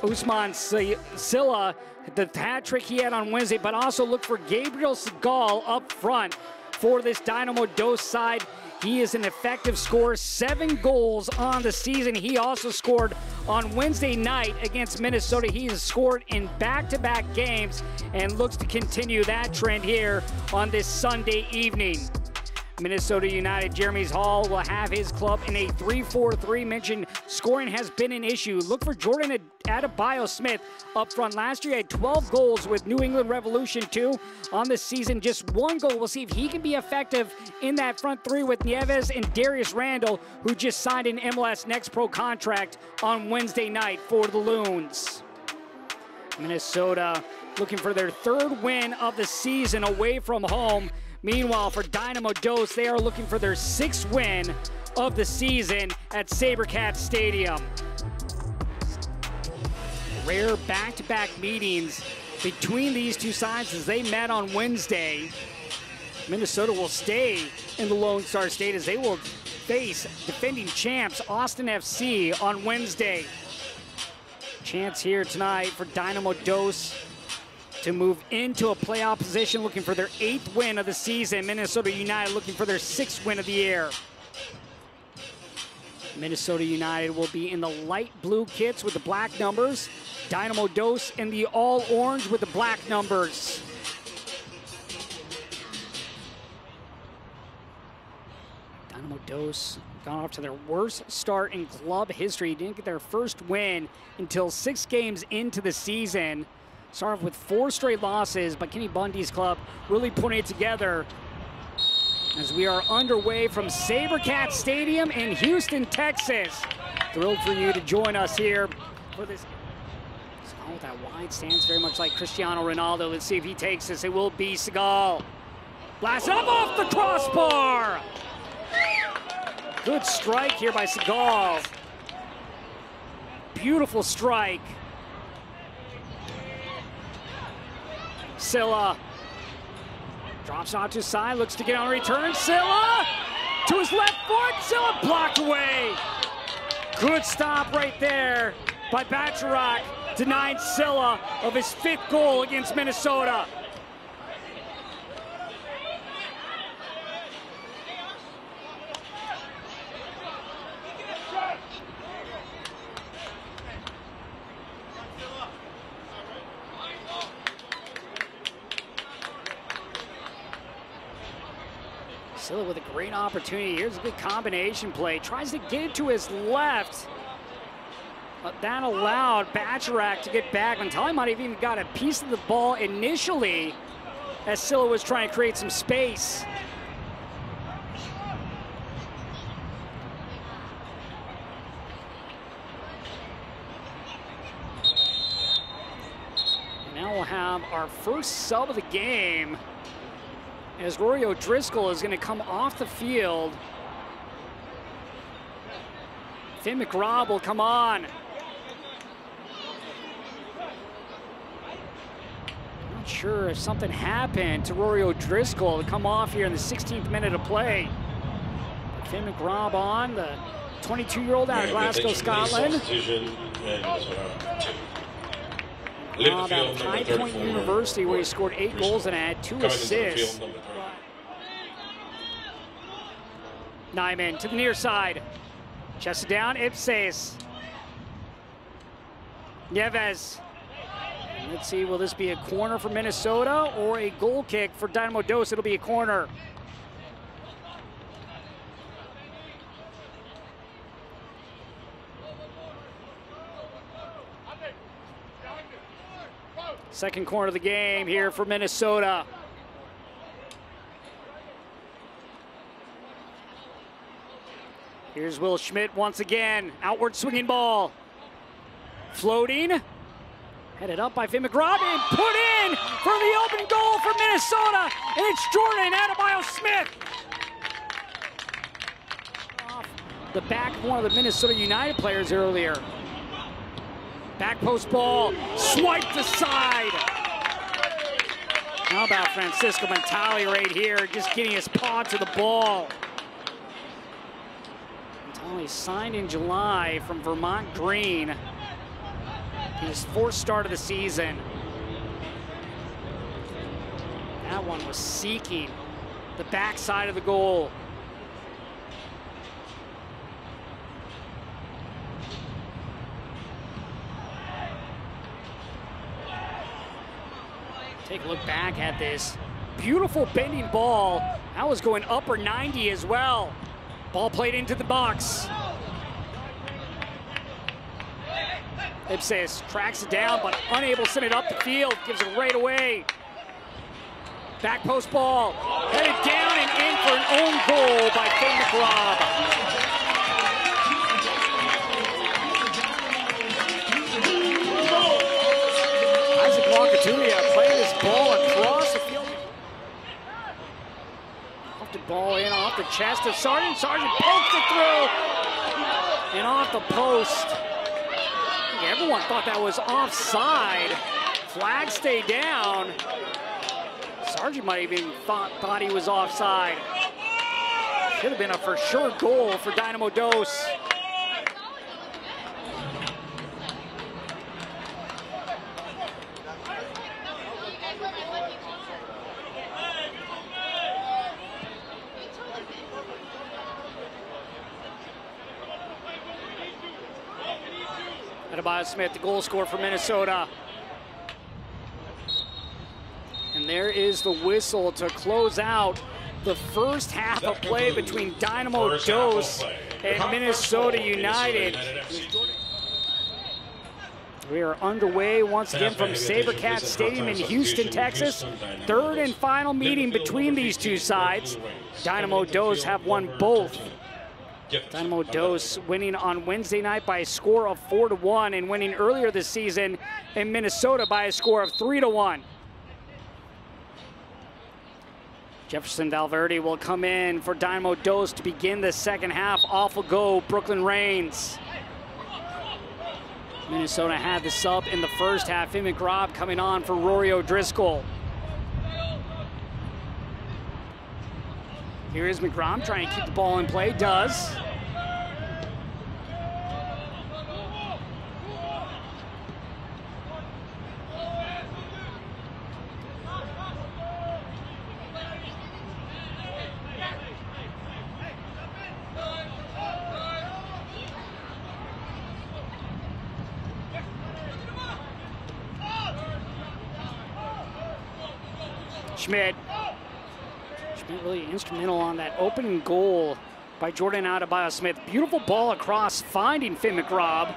Usman Silla, the hat trick he had on Wednesday, but also look for Gabriel Segal up front for this Dynamo Dos side. He is an effective scorer, 7 goals on the season. He also scored on Wednesday night against Minnesota. He has scored in back-to-back games and looks to continue that trend here on this Sunday evening. Minnesota United, Jeremy Hall will have his club in a 3-4-3. Mentioned scoring has been an issue. Look for Jordan Adebayo-Smith up front. Last year he had 12 goals with New England Revolution 2. On this season, just 1 goal. We'll see if he can be effective in that front three with Nieves and Darius Randall, who just signed an MLS Next Pro contract on Wednesday night for the Loons. Minnesota looking for their 3rd win of the season away from home. Meanwhile, for Dynamo Dos, they are looking for their 6th win of the season at SaberCat Stadium. Rare back-to-back meetings between these two sides as they met on Wednesday. Minnesota will stay in the Lone Star State as they will face defending champs Austin FC on Wednesday. Chance here tonight for Dynamo Dos to move into a playoff position, looking for their 8th win of the season. Minnesota United looking for their 6th win of the year. Minnesota United will be in the light blue kits with the black numbers. Dynamo Dos in the all orange with the black numbers. Dynamo Dos gone off to their worst start in club history. Didn't get their first win until 6 games into the season. Started off with 4 straight losses, but Kenny Bundy's club really putting it together as we are underway from SaberCat Stadium in Houston, Texas. Thrilled for you to join us here for this. Oh, that wide stance, very much like Cristiano Ronaldo. Let's see if he takes this. It will be Segal. Blast up off the crossbar. Good strike here by Segal. Beautiful strike. Silla drops onto his side, looks to get on a return. Silla to his left foot. Silla blocked away. Good stop right there by Bacharach, denied Silla of his 5th goal against Minnesota. Silla with a great opportunity. Here's a good combination play. Tries to get it to his left. But that allowed Bacharach to get back. Mentali might have even got a piece of the ball initially as Silla was trying to create some space. And now we'll have our first sub of the game, as Rory O'Driscoll is going to come off the field. Finn McRobb will come on. Not sure if something happened to Rory O'Driscoll to come off here in the 16th minute of play. Finn McRobb on, the 22-year-old out of Glasgow, Scotland. Out of High Point University, where he scored 8 goals and had 2 assists. Nyman to the near side. Chested down, Ipses. Nieves. And let's see, will this be a corner for Minnesota or a goal kick for Dynamo Dos? It'll be a corner. Second corner of the game here for Minnesota. Here's Will Schmidt once again. Outward swinging ball. Floating. Headed up by Finn McRobb and put in for the open goal for Minnesota. And it's Jordan Adebayo-Smith. Off the back of one of the Minnesota United players earlier. Back post ball, swiped aside. How about Francisco Mentali right here, just getting his paw to the ball. Mentali signed in July from Vermont Green. His fourth start of the season. That one was seeking the backside of the goal. Take a look back at this. Beautiful bending ball. That was going upper 90 as well. Ball played into the box. Ipsis tracks it down, but unable to send it up the field. Gives it right away. Back post ball. Headed down and in for an own goal by Finn McRobb. Isaac Wakatulia playing this ball across the field. Off the ball in, off the chest of Sargent. Sargent pokes it through and off the post. Everyone thought that was offside. Flag stayed down. Sargent might have even thought he was offside. Should have been a for sure goal for Dynamo Dos. Adebayo Smith, the goal scorer for Minnesota. And there is the whistle to close out the first half of play between Dynamo Dos and Minnesota United. We are underway once again from SaberCat Stadium in Houston, Texas. Third and final meeting between these two sides. Dynamo Dos have won both. Dynamo Dos winning on Wednesday night by a score of 4-1 and winning earlier this season in Minnesota by a score of 3-1. Jefferson Valverde will come in for Dynamo Dos to begin the second half. Off will go Brooklyn Reigns. Minnesota had the sub in the first half. Finn McRobb coming on for Rory O'Driscoll. Here is McRobb trying to keep the ball in play. Does. Schmidt really instrumental on that opening goal by Jordan Adebayo Smith. Beautiful ball across, finding Finn McRobb,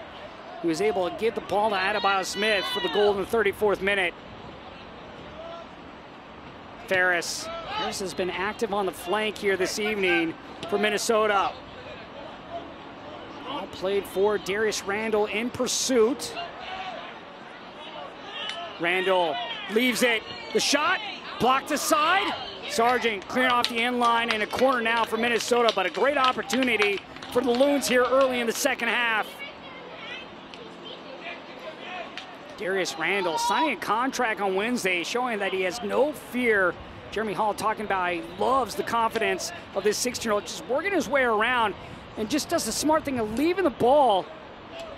who was able to get the ball to Adebayo Smith for the goal in the 34th minute. Ferris has been active on the flank here this evening for Minnesota. All played for Darius Randall in pursuit. Randall leaves it. The shot blocked aside. Sargent clearing off the end line and a corner now for Minnesota, but a great opportunity for the Loons here early in the second half. Darius Randall signing a contract on Wednesday, showing that he has no fear. Jeremy Hall talking about he loves the confidence of this 16-year-old, just working his way around and just does the smart thing of leaving the ball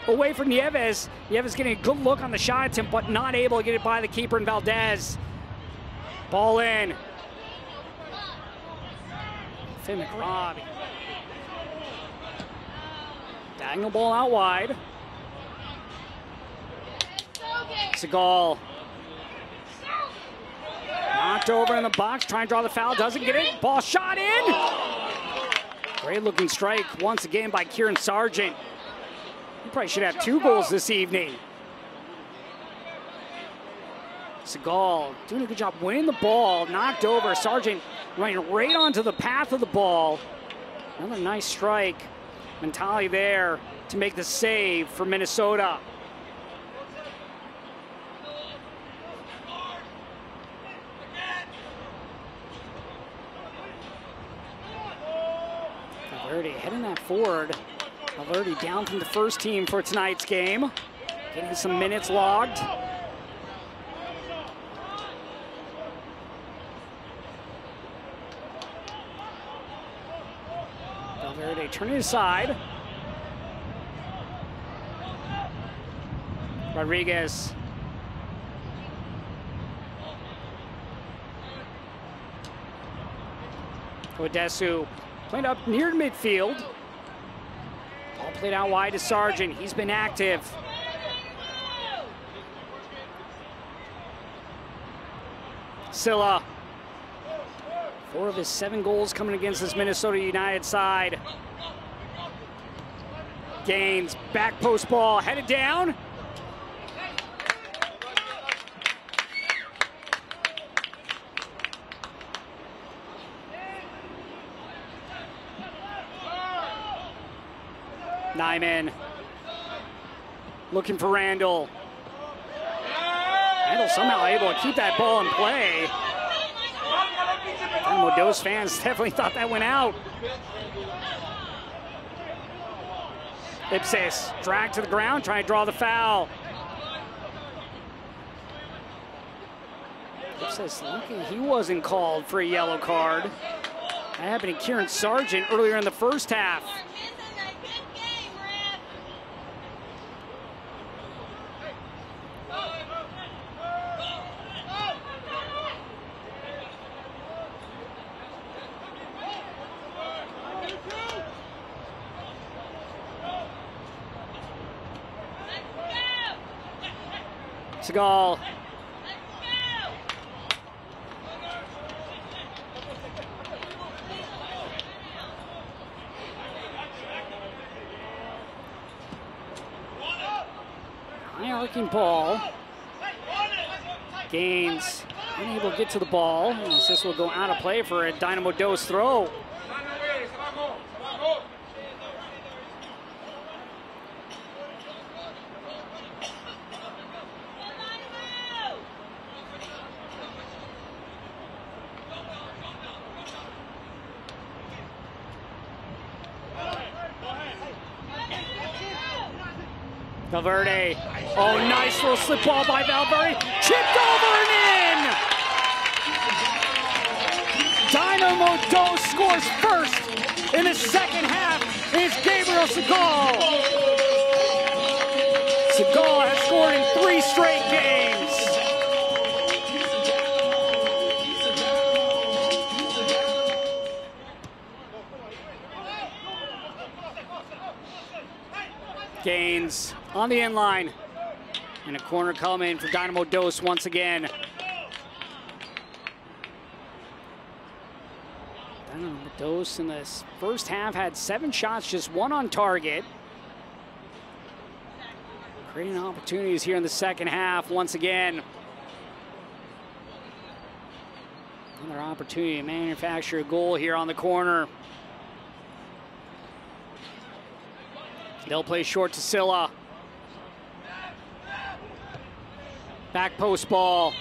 away from Nieves. Nieves getting a good look on the shot attempt, but not able to get it by the keeper in Valdez. Ball in. Finn McRobb. Diagonal ball out wide. Seagal. Knocked over in the box, trying to draw the foul, doesn't get it. Ball shot in. Great looking strike once again by Kieran Sargent. He probably should have 2 goals this evening. Seagal doing a good job winning the ball, knocked over. Sargent running right onto the path of the ball. Another nice strike. Mentali there to make the save for Minnesota. Valverde heading that forward. Valverde down from the first team for tonight's game. Getting some minutes logged. Valverde turning aside. Rodriguez. Odesu played up near midfield. Ball played out wide to Sargent. He's been active. Silla. 4 of his 7 goals coming against this Minnesota United side. Gaines, back post ball, headed down. Nyman looking for Randall. Randall somehow able to keep that ball in play. Dynamo Dos fans definitely thought that went out. Ipsis dragged to the ground, trying to draw the foul. Ipsis looking, he wasn't called for a yellow card. That happened to Kieran Sargent earlier in the first half. Seagal. High arcing ball. Gaines unable to get to the ball. This will go out of play for a Dynamo Dos throw. Valverde. Oh, nice little slip ball by Valverde. Chipped over and in! Dynamo Dos scores first in the second half. It's Gabriel Seagal. Seagal has scored in 3 straight games. Gaines on the end line. And a corner coming for Dynamo Dos once again. Dynamo Dos in this first half had 7 shots, just 1 on target. Creating opportunities here in the second half once again. Another opportunity to manufacture a goal here on the corner. They'll play short to Silla. Back post ball.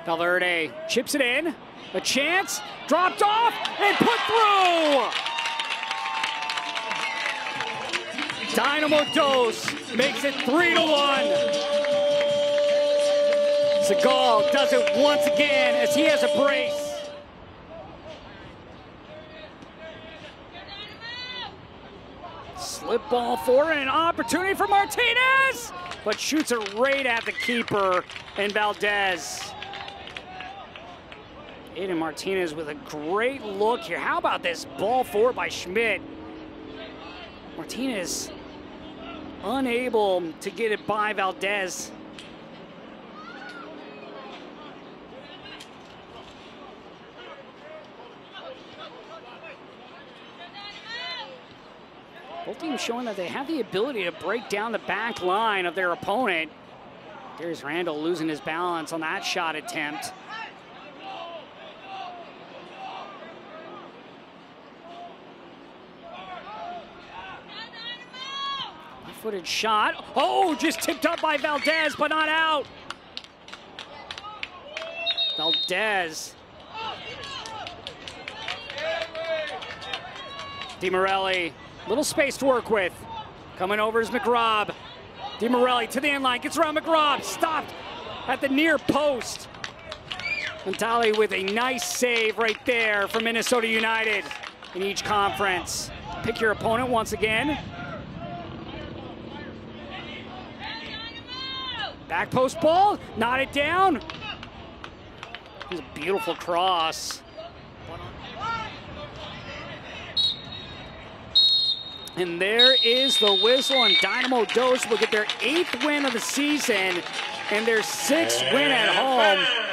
Valverde chips it in. A chance. Dropped off and put through. Dynamo Dos makes it 3-1. Seagal does it once again as he has a brace. Slip ball forward and an opportunity for Martinez, but shoots it right at the keeper in Valdez. Aiden Martinez with a great look here. How about this ball forward by Schmidt? Martinez unable to get it by Valdez. Both teams showing that they have the ability to break down the back line of their opponent. There's Randall losing his balance on that shot attempt. Left-footed shot. Oh, just tipped up by Valdez, but not out. Valdez. DiMorelli. Little space to work with. Coming over is McRobb. DiMorelli to the end line, gets around McRobb, stopped at the near post. Montali with a nice save right there for Minnesota United in each conference. Pick your opponent once again. Back post ball, knot it down. It's a beautiful cross. And there is the whistle, and Dynamo Dos will get their 8th win of the season and their 6th win at home.